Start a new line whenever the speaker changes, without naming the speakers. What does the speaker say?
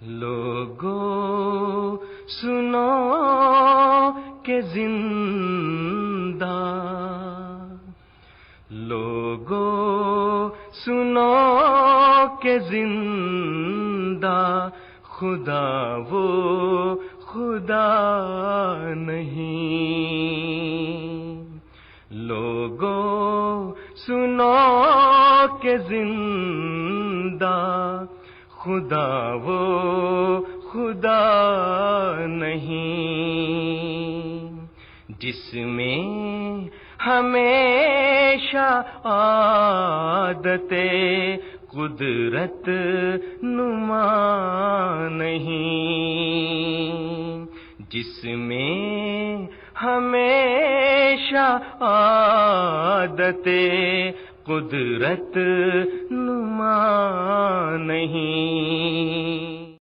لوگوں سنو کہ زندہ، لوگوں سنو کہ زندہ خدا وہ خدا نہیں۔ لوگوں سنو کہ زندہ خدا وہ خدا نہیں، جس میں ہمیشہ عادت قدرت نما نہیں، جس میں ہمیشہ عادت قدرت نما نہیں۔